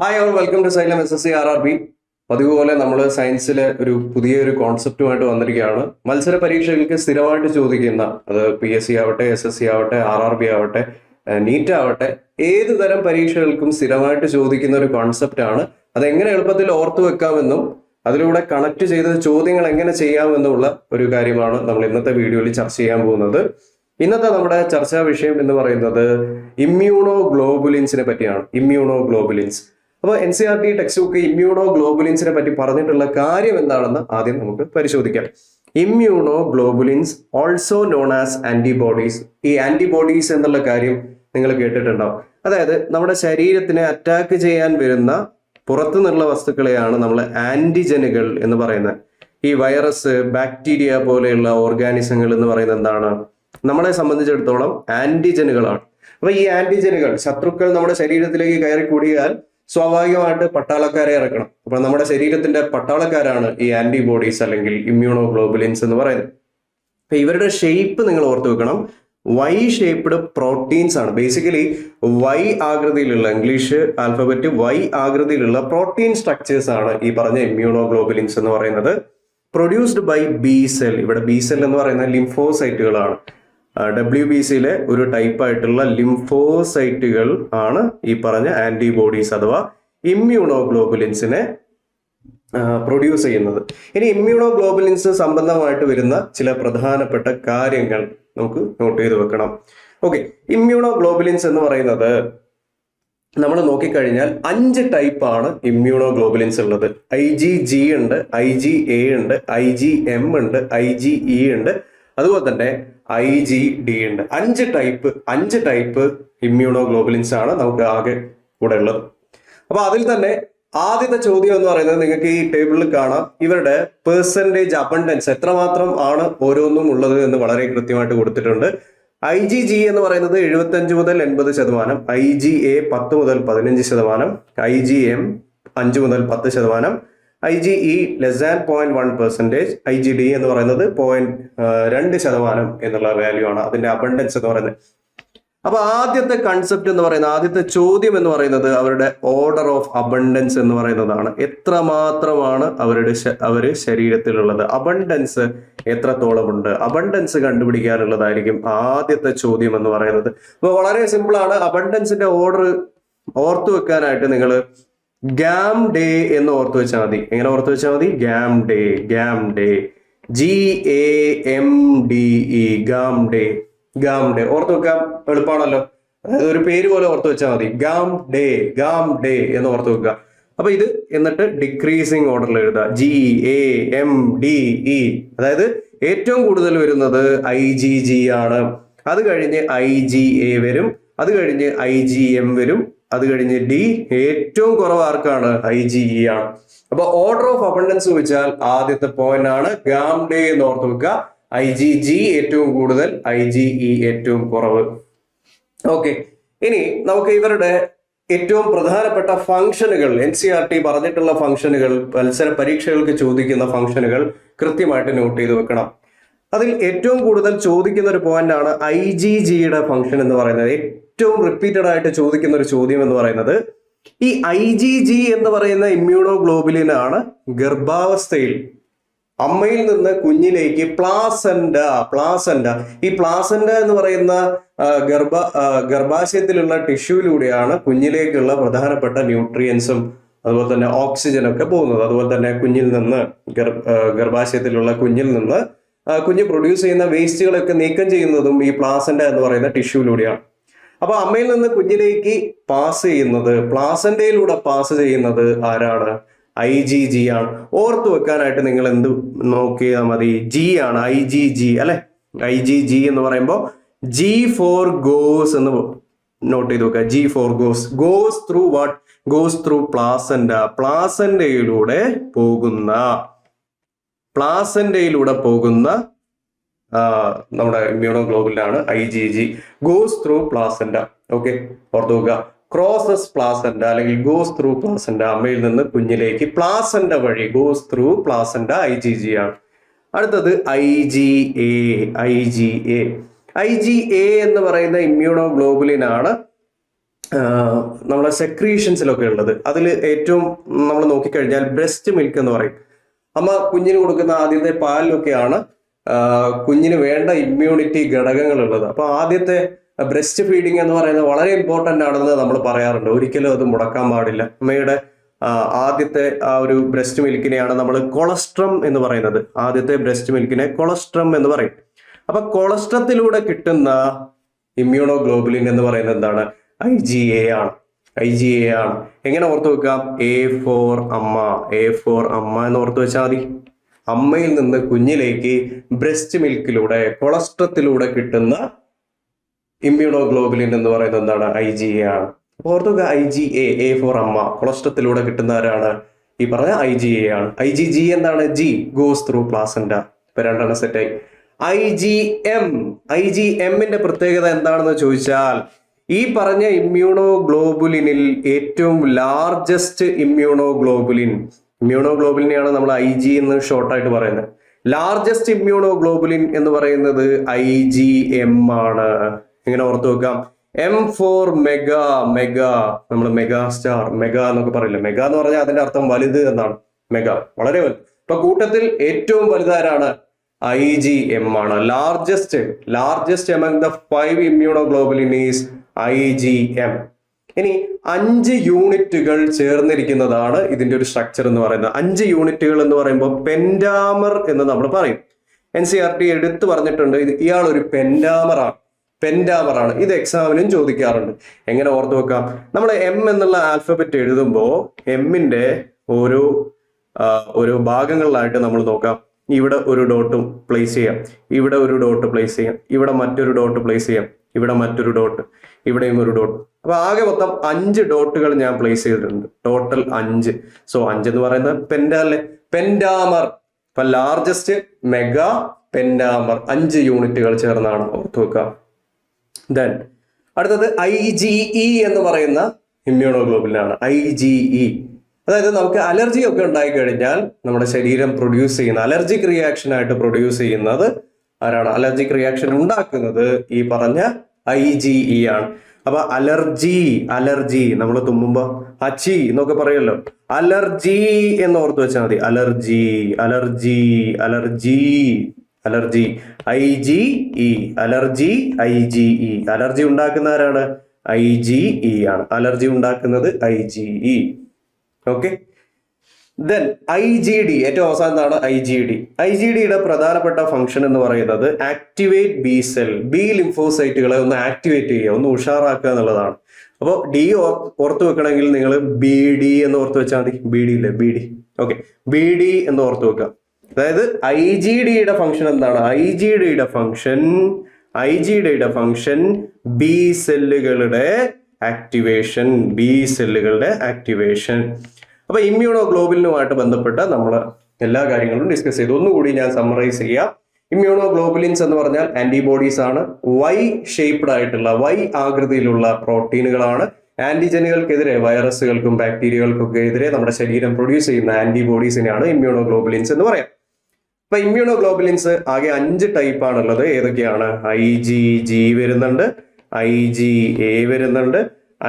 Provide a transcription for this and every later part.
Hi all welcome to Xylem SSC RRB. അതുപോലെ നമ്മൾ സയൻസിലെ പുതിയൊരു കോൺസെപ്റ്റുമായിട്ട് വന്നിരിക്കുകയാണ്. മത്സര പരീക്ഷകൾക്ക് സ്ഥിരമായിട്ട് ചോദിക്കുന്ന, അത് PSC ആവട്ടെ, SSC ആവട്ടെ, RRB ആവട്ടെ, നീറ്റ് ആവട്ടെ, ഏത് തരം പരീക്ഷകൾക്കും സ്ഥിരമായിട്ട് ചോദിക്കുന്ന ഒരു കോൺസെപ്റ്റാണ്. അതെങ്ങനെ എളുപ്പത്തിൽ ഓർത്തു വെക്കാമെന്നും അതിലൂടെ കണക്ട് ചെയ്ത ചോദ്യങ്ങൾ എങ്ങനെ ചെയ്യാമെന്നുള്ള ഒരു കാര്യമാണ് നമ്മൾ ഇന്നത്തെ വീഡിയോയിൽ ചർച്ച ചെയ്യാൻ പോകുന്നത്. ഇന്നത്തെ നമ്മുടെ ചർച്ചാ വിഷയം എന്ന് പറയുന്നത് ഇമ്മ്യൂണോ ഗ്ലോബുലിൻസിനെ പറ്റിയാണ്. Immuno globulins. അപ്പോൾ NCERT ടെക്സ്റ്റ് ബുക്ക് ഇമ്മ്യൂണോ ഗ്ലോബുലിൻസിനെ പറ്റി പറഞ്ഞിട്ടുള്ള കാര്യം എന്താണെന്ന് ആദ്യം നമുക്ക് പരിശോധിക്കാം. Immuno globulins also known as antibodies. ഈ ആന്റിബോഡീസ് എന്നുള്ള കാര്യം നിങ്ങൾ കേട്ടിട്ടുണ്ടാവും. അതായത് നമ്മുടെ ശരീരത്തിനെ അറ്റാക്ക് ചെയ്യാൻ വരുന്ന പുറത്തു നിന്നുള്ള വസ്തുക്കളെയാണ് നമ്മൾ ആന്റിജനുകൾ എന്ന് പറയുന്നത്. ഈ വൈറസ്, ബാക്ടീരിയ പോലെയുള്ള ഓർഗാനിസങ്ങൾ എന്ന് പറയുന്നത് എന്താണ്? നമ്മളെ സംബന്ധിച്ചിടത്തോളം ആന്റിജനുകളാണ്. അപ്പൊ ഈ ആന്റിജനുകൾ, ശത്രുക്കൾ നമ്മുടെ ശരീരത്തിലേക്ക് കയറി കൂടിയാൽ സ്വാഭാവികമായിട്ട് പട്ടാളക്കാരെ ഇറക്കണം. അപ്പൊ നമ്മുടെ ശരീരത്തിന്റെ പട്ടാളക്കാരാണ് ഈ ആന്റിബോഡീസ് അല്ലെങ്കിൽ ഇമ്മ്യൂണോ ഗ്ലോബുലിൻസ് എന്ന് പറയുന്നത്. അപ്പൊ ഇവരുടെ ഷേപ്പ് നിങ്ങൾ ഓർത്തു വെക്കണം. Y ഷേപ്ഡ് പ്രോട്ടീൻസ് ആണ്. ബേസിക്കലി Y ആകൃതിയിലുള്ള, ഇംഗ്ലീഷ് ആൽഫബറ്റ് Y ആകൃതിയിലുള്ള പ്രോട്ടീൻ സ്ട്രക്ചേഴ്സ് ആണ് ഈ പറഞ്ഞ ഇമ്മ്യൂണോ ഗ്ലോബുലിൻസ് എന്ന് പറയുന്നത്. Produced by B cell. ഇവിടെ ബി സെൽ എന്ന് പറയുന്ന ലിംഫോസൈറ്റുകളാണ്. WBCയിലെ ഒരു ടൈപ്പ് ആയിട്ടുള്ള ലിംഫോസൈറ്റുകൾ ആണ് ഈ പറഞ്ഞ ആന്റിബോഡീസ് അഥവാ ഇമ്മ്യൂണോ ഗ്ലോബുലിൻസിനെ പ്രൊഡ്യൂസ് ചെയ്യുന്നത്. ഇനി ഇമ്മ്യൂണോ ഗ്ലോബുലിൻസ് സംബന്ധമായിട്ട് വരുന്ന ചില പ്രധാനപ്പെട്ട കാര്യങ്ങൾ നമുക്ക് നോട്ട് ചെയ്ത് വെക്കണം. ഓക്കെ, ഇമ്മ്യൂണോ ഗ്ലോബുലിൻസ് എന്ന് പറയുന്നത് നമ്മൾ നോക്കിക്കഴിഞ്ഞാൽ 5 ടൈപ്പാണ് ഇമ്മ്യൂണോ ഗ്ലോബുലിൻസ് ഉള്ളത്. IgG ഉണ്ട്, IgA ഉണ്ട്, IgM ഉണ്ട്, IgE ഉണ്ട്, അതുപോലെ തന്നെ IgD ഉണ്ട്. 5 ടൈപ്പ് ഇമ്മ്യൂണോ ഗ്ലോബുലിൻസ് ആണ് നമുക്ക് ആകെ കൂടെ ഉള്ളത്. അപ്പൊ അതിൽ തന്നെ ആദ്യത്തെ ചോദ്യം എന്ന് പറയുന്നത് നിങ്ങൾക്ക് ഈ ടേബിളിൽ കാണാം. ഇവരുടെ പെർസെൻറ്റേജ് അബണ്ടൻസ് എത്രമാത്രം ആണ് ഓരോന്നും ഉള്ളത് എന്ന് വളരെ കൃത്യമായിട്ട് കൊടുത്തിട്ടുണ്ട്. IgG എന്ന് പറയുന്നത് 75 മുതൽ 80%, IgA 10 മുതൽ 15%, IgM 5 മുതൽ 10%, IgE less than 0.1%, IgD എന്ന് പറയുന്നത് 0.2% എന്നുള്ള വാല്യൂ ആണ് അതിന്റെ അബണ്ടൻസ് എന്ന് പറയുന്നത്. അപ്പൊ ആദ്യത്തെ കൺസെപ്റ്റ് എന്ന് പറയുന്നത്, ആദ്യത്തെ ചോദ്യം എന്ന് പറയുന്നത് അവരുടെ ഓർഡർ ഓഫ് അബണ്ടൻസ് എന്ന് പറയുന്നതാണ്. എത്രമാത്രമാണ് അവര് ശരീരത്തിലുള്ളത്, അബണ്ടൻസ് എത്രത്തോളം ഉണ്ട്, അബണ്ടൻസ് കണ്ടുപിടിക്കാനുള്ളതായിരിക്കും ആദ്യത്തെ ചോദ്യം എന്ന് പറയുന്നത്. അപ്പൊ വളരെ സിമ്പിൾ ആണ്. അബണ്ടൻസിന്റെ ഓർഡർ ഓർത്തു വെക്കാനായിട്ട് നിങ്ങൾ ഗാം ഡേ എന്ന് ഓർത്തു വെച്ചാൽ മതി. എങ്ങനെ ഓർത്തു വെച്ചാൽ മതി? ഗാം ഡേ, GAMDE, ഗാം ഡേ. ഓർത്തു വെക്കാൻ എളുപ്പമാണല്ലോ. അതായത് ഒരു പേര് പോലെ ഓർത്തു വെച്ചാൽ മതി. ഗാം ഡേ എന്ന് ഓർത്തു വെക്കുക. അപ്പൊ ഇത് എന്നിട്ട് ഡിക്രീസിങ് ഓർഡറിൽ എഴുതുക. GAMDE. അതായത് ഏറ്റവും കൂടുതൽ വരുന്നത് IgG ആണ്. അത് കഴിഞ്ഞ് IgA വരും, അത് കഴിഞ്ഞ് IgM വരും, അത് കഴിഞ്ഞ് D. ഏറ്റവും കുറവ് ആർക്കാണ്? IgE ആണ്. അപ്പൊ ഓർഡർ ഓഫ് അബണ്ടൻസ് ചോദിച്ചാൽ ആദ്യത്തെ പോയിന്റ് ആണ് ഗാം ഡേ എന്ന് ഓർത്ത് വെക്കുക. IgG ഏറ്റവും കൂടുതൽ, IgE ഏറ്റവും കുറവ്. ഓക്കെ, ഇനി നമുക്ക് ഇവരുടെ ഏറ്റവും പ്രധാനപ്പെട്ട ഫംഗ്ഷനുകൾ, NCERT പറഞ്ഞിട്ടുള്ള ഫംഗ്ഷനുകൾ, മത്സര പരീക്ഷകൾക്ക് ചോദിക്കുന്ന ഫംഗ്ഷനുകൾ കൃത്യമായിട്ട് നോട്ട് ചെയ്ത് വെക്കണം. അതിൽ ഏറ്റവും കൂടുതൽ ചോദിക്കുന്ന ഒരു പോയിന്റ് ആണ് IgGയുടെ ഫംഗ്ഷൻ എന്ന് പറയുന്നത്. ഏറ്റവും റിപ്പീറ്റഡ് ആയിട്ട് ചോദിക്കുന്ന ഒരു ചോദ്യം എന്ന് പറയുന്നത് ഈ IgG എന്ന് പറയുന്ന ഇമ്മ്യൂണോ ഗ്ലോബുലിനാണ് ഗർഭാവസ്ഥയിൽ അമ്മയിൽ നിന്ന് കുഞ്ഞിലേക്ക് പ്ലാസന്റ. ഈ പ്ലാസന്റ എന്ന് പറയുന്ന ഗർഭാശയത്തിലുള്ള ടിഷ്യൂവിലൂടെയാണ് കുഞ്ഞിലേക്കുള്ള പ്രധാനപ്പെട്ട ന്യൂട്രിയൻസും അതുപോലെ തന്നെ ഓക്സിജനൊക്കെ പോകുന്നത്. അതുപോലെ തന്നെ ഗർഭാശയത്തിലുള്ള കുഞ്ഞിൽ നിന്ന് കുഞ്ഞ് പ്രൊഡ്യൂസ് ചെയ്യുന്ന വേസ്റ്റുകളൊക്കെ നീക്കം ചെയ്യുന്നതും ഈ പ്ലാസന്റ എന്ന് പറയുന്ന ടിഷ്യൂവിലൂടെയാണ്. അപ്പൊ അമ്മയിൽ നിന്ന് കുഞ്ഞിലേക്ക് പാസ് ചെയ്യുന്നത്, പ്ലാസന്റയിലൂടെ പാസ് ചെയ്യുന്നത് ആരാണ്? IgG ആണ്. ഓർത്തു വെക്കാനായിട്ട് നിങ്ങൾ എന്ത് നോക്കിയാൽ മതി? G ആണ്, IgG അല്ലെ. IgG എന്ന് പറയുമ്പോൾ G for goes എന്ന് നോട്ട് ചെയ്ത് വെക്കുക. G for goes through what? Goes through placenta. പ്ലാസന്റയിലൂടെ പോകുന്ന നമ്മുടെ ഇമ്മ്യൂണോ ഗ്ലോബുലിനാണ് IgG. Goes through placenta. Okay, ഓർത്തു വെക്കുക. ക്രോസസ് പ്ലാസന്റ അല്ലെങ്കിൽ ഗോസ് ത്രൂ പ്ലാസന്റ. അമ്മയിൽ നിന്ന് കുഞ്ഞിലേക്ക് പ്ലാസന്റ വഴി ഗോസ് ത്രൂ പ്ലാസന്റ IgG ആണ്. അടുത്തത് IgA എന്ന് പറയുന്ന ഇമ്മ്യൂണോ ഗ്ലോബുലിനാണ് നമ്മളെ സെക്രീഷൻസിലൊക്കെ ഉള്ളത്. അതിൽ ഏറ്റവും നമ്മൾ നോക്കിക്കഴിഞ്ഞാൽ ബ്രസ്റ്റ് മിൽക്ക് എന്ന് പറയും. അമ്മ കുഞ്ഞിന് കൊടുക്കുന്ന ആദ്യത്തെ പാലിലൊക്കെയാണ് കുഞ്ഞിന് വേണ്ട ഇമ്മ്യൂണിറ്റി ഘടകങ്ങൾ ഉള്ളത്. അപ്പൊ ആദ്യത്തെ ബ്രസ്റ്റ് ഫീഡിങ് എന്ന് പറയുന്നത് വളരെ ഇമ്പോർട്ടന്റ് ആണെന്ന് നമ്മൾ പറയാറുണ്ട്. ഒരിക്കലും അത് മുടക്കാൻ പാടില്ല. അമ്മയുടെ ആദ്യത്തെ ആ ഒരു ബ്രസ്റ്റ് മിൽക്കിനെയാണ് നമ്മൾ കൊളസ്ട്രം എന്ന് പറയുന്നത്. ആദ്യത്തെ ബ്രസ്റ്റ് മിൽക്കിനെ കൊളസ്ട്രം എന്ന് പറയും. അപ്പൊ കൊളസ്ട്രത്തിലൂടെ കിട്ടുന്ന ഇമ്മ്യൂണോഗ്ലോബുലിൻ എന്ന് പറയുന്നത് എന്താണ്? IgA ആണ്. IgA ആണ്. എങ്ങനെ ഓർത്തു വെക്കാം? A ഫോർ അമ്മ, A ഫോർ അമ്മ എന്ന് ഓർത്തു വെച്ചാൽ മതി. അമ്മയിൽ നിന്ന് കുഞ്ഞിലേക്ക് ബ്രസ്റ്റ് മിൽക്കിലൂടെ കൊളസ്ട്രത്തിലൂടെ കിട്ടുന്ന ഇമ്മ്യൂണോഗ്ലോബുലിൻ എന്ന് പറയുന്നത് എന്താണ്? IgA ആണ്. അപ്പൊ ഓർത്തു വെക്കുക, IgA, A ഫോർ അമ്മ, കൊളസ്ട്രത്തിലൂടെ കിട്ടുന്ന ആരാണ്? ഈ പറഞ്ഞ IgA ആണ്. IgG എന്താണ്? G goes through placenta. ഇപ്പൊ രണ്ടെണ്ണം സെറ്റായി. IgMന്റെ പ്രത്യേകത എന്താണെന്ന് ചോദിച്ചാൽ, ഈ പറഞ്ഞ ഇമ്മ്യൂണോഗ്ലോബുലിനിൽ ഏറ്റവും ലാർജസ്റ്റ് ഇമ്മ്യൂണോഗ്ലോബുലിനെയാണ് നമ്മൾ IG എന്ന് ഷോർട്ടായിട്ട് പറയുന്നത്. ലാർജസ്റ്റ് ഇമ്മ്യൂണോഗ്ലോബുലിൻ എന്ന് പറയുന്നത് IgM ആണ്. ഇങ്ങനെ ഓർത്തു വെക്കാം. M ഫോർ മെഗാ, നമ്മൾ മെഗാ സ്റ്റാർ, മെഗാ എന്നൊക്കെ പറയില്ല. മെഗാ എന്ന് പറഞ്ഞാൽ അതിന്റെ അർത്ഥം വലുത് എന്നാണ്. മെഗാ വളരെ വലുത്. ഇപ്പൊ കൂട്ടത്തിൽ ഏറ്റവും വലുതാരാണ്? IgM ആണ്. Largest among the 5 immunoglobulin is IgM. ഇനി 5 യൂണിറ്റുകൾ ചേർന്നിരിക്കുന്നതാണ് ഇതിന്റെ ഒരു സ്ട്രക്ചർ എന്ന് പറയുന്നത്. 5 യൂണിറ്റുകൾ എന്ന് പറയുമ്പോൾ പെന്റാമർ എന്ന് നമ്മൾ പറയും. NCERT എടുത്തു പറഞ്ഞിട്ടുണ്ട്, ഇയാൾ ഒരു പെന്റാമർ ആണ്. ഇത് എക്സാമിനും ചോദിക്കാറുണ്ട്. എങ്ങനെ ഓർത്തു വെക്കാം? നമ്മൾ M എന്നുള്ള ആൽഫബറ്റ് എഴുതുമ്പോൾ എമ്മിന്റെ ഓരോ ഭാഗങ്ങളിലായിട്ട് നമ്മൾ നോക്കാം. ഇവിടെ ഒരു ഡോട്ടും പ്ലേസ് ചെയ്യാം, ഇവിടെ ഒരു ഡോട്ട് പ്ലേസ് ചെയ്യാം, ഇവിടെ മറ്റൊരു ഡോട്ട് പ്ലേസ് ചെയ്യാം, ഇവിടെ മറ്റൊരു ഡോട്ട്, ഇവിടെയും ഒരു ഡോട്ട്. അപ്പൊ ആകെ മൊത്തം 5 ഡോട്ടുകൾ ഞാൻ പ്ലേസ് ചെയ്തിട്ടുണ്ട്. ടോട്ടൽ 5. സോ 5 എന്ന് പറയുന്നത് പെന്റാമർ. അപ്പൊ ലാർജസ്റ്റ്, മെഗാ, പെന്റാമർ 5 യൂണിറ്റുകൾ ചേർന്നാണ്. ഓർത്തു വെക്കുക. ദെൻ അടുത്തത് IgE എന്ന് പറയുന്ന ഇമ്മ്യൂണോഗ്ലോബുലിനാണ്. IgE അതായത് നമുക്ക് അലർജി ഒക്കെ ഉണ്ടായി കഴിഞ്ഞാൽ നമ്മുടെ ശരീരം പ്രൊഡ്യൂസ് ചെയ്യുന്ന അലർജിക് റിയാക്ഷൻ ആയിട്ട് പ്രൊഡ്യൂസ് ചെയ്യുന്നത് ആരാണ്? അലർജിക് റിയാക്ഷൻ ഉണ്ടാക്കുന്നത് ഈ പറഞ്ഞ IgE ആണ്. അപ്പൊ അലർജി നമ്മൾ തുമ്മുമ്പോ അച്ചി എന്നൊക്കെ പറയുമല്ലോ. അലർജി എന്ന് ഓർത്ത് വെച്ചാൽ മതി. Allergy IgE. അലർജി ഉണ്ടാക്കുന്ന ആരാണ്? IgE ആണ്. അലർജി ഉണ്ടാക്കുന്നത് IgE. ഓക്കെ. ദെൻ IgD, ഏറ്റവും അവസാനത്താണ് IgDയുടെ പ്രധാനപ്പെട്ട ഫംഗ്ഷൻ എന്ന് പറയുന്നത് ആക്ടിവേറ്റ് ബി ലിംഫോസൈറ്റുകളെ ഒന്ന് ആക്ടിവേറ്റ് ചെയ്യുക, ഒന്ന് ഉഷാറാക്കുക എന്നുള്ളതാണ്. അപ്പോൾ D ഓർത്ത് വെക്കണമെങ്കിൽ നിങ്ങൾ BD എന്ന് ഓർത്ത് വെച്ചാൽ മതി. BD ഇല്ലേ? BD. ഓക്കെ, BD എന്ന് ഓർത്ത് വെക്കുക. അതായത് IgDയുടെ ഫംഗ്ഷൻ എന്താണ്? IgDയുടെ ഫംഗ്ഷൻ ബി സെല്ലുകളുടെ ആക്ടിവേഷൻ. അപ്പൊ ഇമ്മ്യൂണോഗ്ലോബുലിനുമായിട്ട് ബന്ധപ്പെട്ട നമ്മൾ എല്ലാ കാര്യങ്ങളും ഡിസ്കസ് ചെയ്തു. ഒന്നുകൂടി ഞാൻ സമ്മറൈസ് ചെയ്യാം. ഇമ്മ്യൂണോഗ്ലോബുലിൻസ് എന്ന് പറഞ്ഞാൽ ആന്റിബോഡീസ് ആണ്. Y ഷേപ്ഡ് ആയിട്ടുള്ള, Y ആകൃതിയിലുള്ള പ്രോട്ടീനുകളാണ്. ആന്റിജനുകൾക്കെതിരെ, വൈറസുകൾക്കും ബാക്ടീരിയകൾക്കൊക്കെ എതിരെ നമ്മുടെ ശരീരം പ്രൊഡ്യൂസ് ചെയ്യുന്ന ആന്റിബോഡീസിനെയാണ് ഇമ്മ്യൂണോഗ്ലോബുലിൻസ് എന്ന് പറയാം. അപ്പൊ ഇമ്മ്യൂണോഗ്ലോബുലിൻസ് ആകെ 5 ടൈപ്പ് ആണുള്ളത്. ഏതൊക്കെയാണ്? IgG വരുന്നുണ്ട്, IgA വരുന്നുണ്ട്,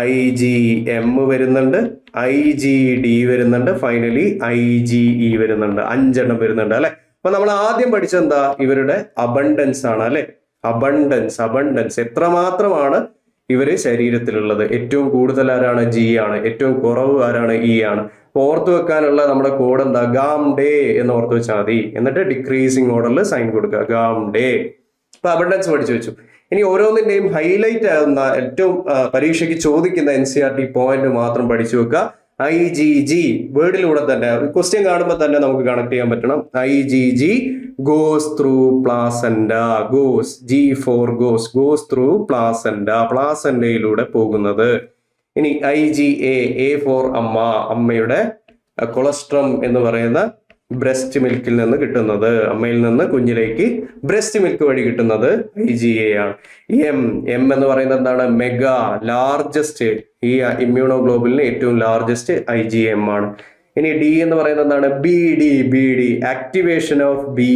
IgM വരുന്നുണ്ട്, IgD വരുന്നുണ്ട്, ഫൈനലി IgE വരുന്നുണ്ട്. 5 എണ്ണം വരുന്നുണ്ട് അല്ലെ. അപ്പൊ നമ്മൾ ആദ്യം പഠിച്ചെന്താ? ഇവരുടെ അബണ്ടൻസ് ആണ് അല്ലെ. അബണ്ടൻസ് എത്രമാത്രമാണ് ഇവര് ശരീരത്തിലുള്ളത്. ഏറ്റവും കൂടുതൽ ആരാണ്? G ആണ്. ഏറ്റവും കുറവ് ആരാണ്? E ആണ്. ഓർത്തു വെക്കാനുള്ള നമ്മുടെ കോഡ് എന്താ? ഗാംഡേ എന്ന് ഓർത്തു വെച്ചാൽ മതി. എന്നിട്ട് ഡിക്രീസിങ് ഓർഡറിൽ സൈൻ കൊടുക്കുക, ഗാംഡേ. അപ്പൊ അബണ്ടൻസ് പഠിച്ചു വെച്ചു. ഇനി ഓരോന്നിന്റെയും ഹൈലൈറ്റ് ആകുന്ന ഏറ്റവും പരീക്ഷയ്ക്ക് ചോദിക്കുന്ന NCERT പോയിന്റ് മാത്രം പഠിച്ചു വെക്കുക. IgG വേർഡിലൂടെ തന്നെ ക്വസ്റ്റ്യൻ കാണുമ്പോൾ തന്നെ നമുക്ക് കണക്ട് ചെയ്യാൻ പറ്റണം. IgG goes through placenta. G for goes through placenta, പ്ലാസന്റയിലൂടെ പോകുന്നത്. ഇനി IgA, A ഫോർ അമ്മ, അമ്മയുടെ കൊളസ്ട്രം എന്ന് പറയുന്ന ബ്രസ്റ്റ് മിൽക്കിൽ നിന്ന് കിട്ടുന്നത്, അമ്മയിൽ നിന്ന് കുഞ്ഞിലേക്ക് ബ്രസ്റ്റ് മിൽക്ക് വഴി കിട്ടുന്നത് IgA ആണ്. M എന്ന് പറയുന്നത് എന്താണ്? Mega, largest. ഈ ഇമ്മ്യൂണോഗ്ലോബുലിന് ഏറ്റവും ലാർജസ്റ്റ് IgM ആണ്. ഇനി D എന്ന് പറയുന്നത് എന്താണ്? BD, ആക്ടിവേഷൻ ഓഫ് ബി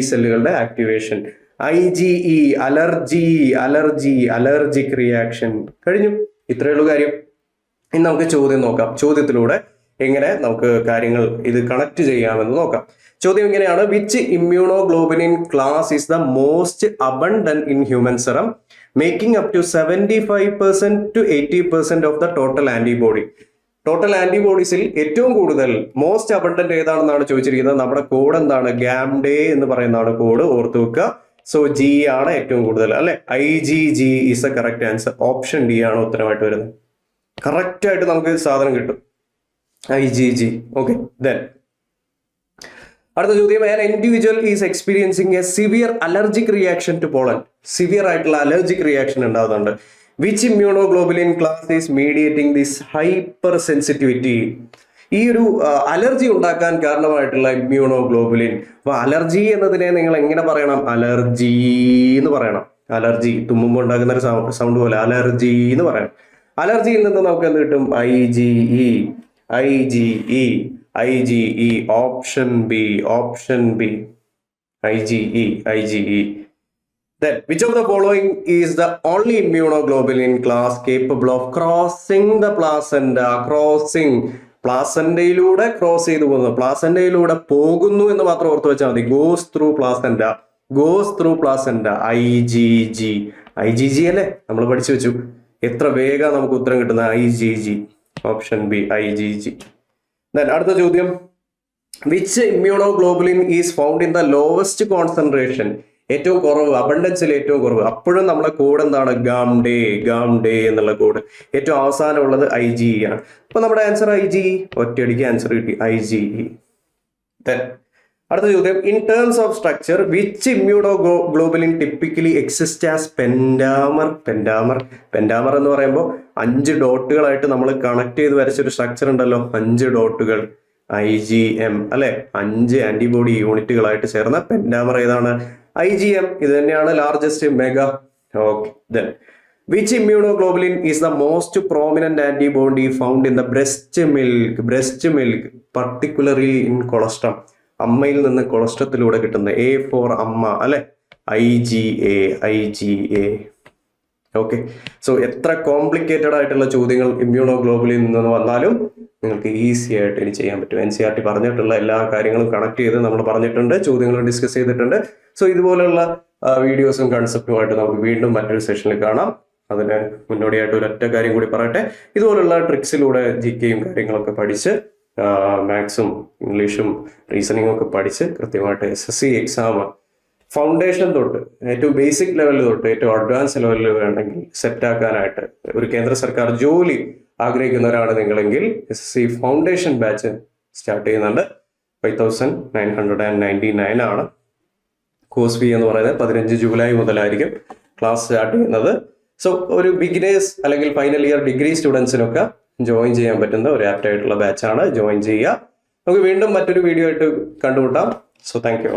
സെല്ലുകളുടെ ആക്ടിവേഷൻ. IgE allergic reaction. കഴിഞ്ഞു. ഇത്രയേ ഉള്ളൂ കാര്യം. ഇനി നമുക്ക് ചോദ്യം നോക്കാം. ചോദ്യത്തിലൂടെ എങ്ങനെ നമുക്ക് കാര്യങ്ങൾ ഇത് കണക്ട് ചെയ്യാമെന്ന് നോക്കാം. ചോദ്യം ഇങ്ങനെയാണ്: which immunoglobulin class is the most abundant in human serum, making up to 75% to 80% of the total antibody. Total ആന്റിബോഡീസിൽ ഏറ്റവും കൂടുതൽ മോസ്റ്റ് അബണ്ടന്റ് ഏതാണെന്നാണ് ചോദിച്ചിരിക്കുന്നത്. നമ്മുടെ കോഡ് എന്താണ്? ഗാംഡേ എന്ന് പറയുന്നതാണ് കോഡ്, ഓർത്തു വെക്കുക. സോ ജി ആണ് ഏറ്റവും കൂടുതൽ, അല്ലെ? IgG is A correct answer. Option D ആണ് ഉത്തരമായിട്ട് വരുന്നത്. കറക്റ്റ് ആയിട്ട് നമുക്ക് സാധനം കിട്ടും, IgG. ഓക്കെ, ദെൻ അടുത്ത ചോദ്യം: an individual is experiencing a severe allergic reaction to pollen. Severe ആയിട്ടുള്ള അലർജിക് റിയാക്ഷൻ ഉണ്ടാകുന്നുണ്ട്. Which immunoglobulin class is mediating this hyper sensitivity? ഈ ഒരു അലർജി ഉണ്ടാക്കാൻ കാരണമായിട്ടുള്ള ഇമ്മ്യൂണോഗ്ലോബുലിൻ. അപ്പൊ അലർജി എന്നതിനെ നിങ്ങൾ എങ്ങനെ പറയണം? അലർജി എന്ന് പറയണം. അലർജി തുമ്മുമ്പോൾ ഉണ്ടാകുന്ന ഒരു സൗണ്ട് പോലെ അലർജി എന്ന് പറയണം. അലർജിയിൽ നിന്ന് നമുക്ക് എന്ത് കിട്ടും? IgE. Option B IgE. Then, which of the following is the only immunoglobulin class capable of crossing the placenta? പ്ലാസന്റയിലൂടെ ക്രോസ് ചെയ്തു പോകുന്നു, പ്ലാസന്റയിലൂടെ പോകുന്നു എന്ന് മാത്രം ഓർത്ത് വെച്ചാൽ മതി. goes through placenta. IgG അല്ലേ, നമ്മൾ പഠിച്ചു വെച്ചു. എത്ര വേഗം നമുക്ക് ഉത്തരം കിട്ടുന്ന IgG. Option B IgG. Then അടുത്ത ചോദ്യം: which immunoglobulin is found in the lowest concentration? ഏറ്റവും കുറവ്, അബണ്ടൻസിൽ ഏറ്റവും കുറവ്. അപ്പോഴും നമ്മുടെ കോഡ് എന്താണ്? ഗാംഡേ എന്നുള്ള കോഡ്. ഏറ്റവും അവസാനമുള്ളത് IgE ആണ്. അപ്പൊ നമ്മുടെ ആൻസർ IgE. ഒറ്റയടിക്ക് ആൻസർ കിട്ടി, IgE. Then അടുത്ത ചോദ്യം: in terms of structure which immunoglobulin typically exist as pentamer എന്ന് പറയുമ്പോൾ 5 ഡോട്ടുകളായിട്ട് നമ്മൾ കണക്ട് ചെയ്ത് വരച്ചൊരു സ്ട്രക്ചർ ഉണ്ടല്ലോ, 5 ഡോട്ടുകൾ. IgM അല്ലെ, 5 ആന്റിബോഡി യൂണിറ്റുകളായിട്ട് ചേർന്ന പെൻഡാമർ ഏതാണ്? IgM. ഇത് തന്നെയാണ് largest mega. Okay, then which immunoglobulin is the most prominent antibody found in the breast milk particularly in colostrum? അമ്മയിൽ നിന്ന് കൊളസ്ട്രത്തിലൂടെ കിട്ടുന്ന A ഫോർ അമ്മ, അല്ലെ? IgA. ഓക്കെ, സോ എത്ര കോംപ്ലിക്കേറ്റഡ് ആയിട്ടുള്ള ചോദ്യങ്ങൾ ഇമ്മ്യൂണോഗ്ലോബുലിൻ നിന്ന് വന്നാലും നിങ്ങൾക്ക് ഈസി ആയിട്ട് ഇനി ചെയ്യാൻ പറ്റും. NCERT പറഞ്ഞിട്ടുള്ള എല്ലാ കാര്യങ്ങളും കണക്ട് ചെയ്ത് നമ്മൾ പറഞ്ഞിട്ടുണ്ട്, ചോദ്യങ്ങൾ ഡിസ്കസ് ചെയ്തിട്ടുണ്ട്. സോ ഇതുപോലുള്ള വീഡിയോസും കൺസെപ്റ്റുമായിട്ട് നമുക്ക് വീണ്ടും മറ്റൊരു സെഷനിൽ കാണാം. അതിന് മുന്നോടിയായിട്ട് ഒരൊറ്റ കാര്യം കൂടി പറയട്ടെ. ഇതുപോലുള്ള ട്രിക്സിലൂടെ GKയും കാര്യങ്ങളൊക്കെ പഠിച്ച് മാത്സും ഇംഗ്ലീഷും റീസണിങ്ങും ഒക്കെ പഠിച്ച് കൃത്യമായിട്ട് SSC എക്സാം ഫൗണ്ടേഷൻ തൊട്ട് ഏറ്റവും ബേസിക് ലെവലിൽ തൊട്ട് ഏറ്റവും അഡ്വാൻസ് ലെവലിൽ വേണമെങ്കിൽ സെറ്റാക്കാനായിട്ട് ഒരു കേന്ദ്ര സർക്കാർ ജോലി ആഗ്രഹിക്കുന്നവരാണ് നിങ്ങളെങ്കിൽ SSC ഫൗണ്ടേഷൻ ബാച്ച് സ്റ്റാർട്ട് ചെയ്യുന്നുണ്ട്. 5,999 ആണ്. കോഴ്സ് ഫീ എന്ന് പറയുന്നത് 15 ജൂലൈ മുതലായിരിക്കും ക്ലാസ് സ്റ്റാർട്ട് ചെയ്യുന്നത്. സോ ഒരു ബിഗിനേഴ്സ് അല്ലെങ്കിൽ ഫൈനൽ ഇയർ ഡിഗ്രി സ്റ്റുഡൻസിനൊക്കെ ജോയിൻ ചെയ്യാൻ പറ്റുന്ന ഒരു ആപ്റ്റ് ആയിട്ടുള്ള ബാച്ചാണ്. ജോയിൻ ചെയ്യുക. നമുക്ക് വീണ്ടും മറ്റൊരു വീഡിയോ ആയിട്ട് കണ്ടുമുട്ടാം. So thank you.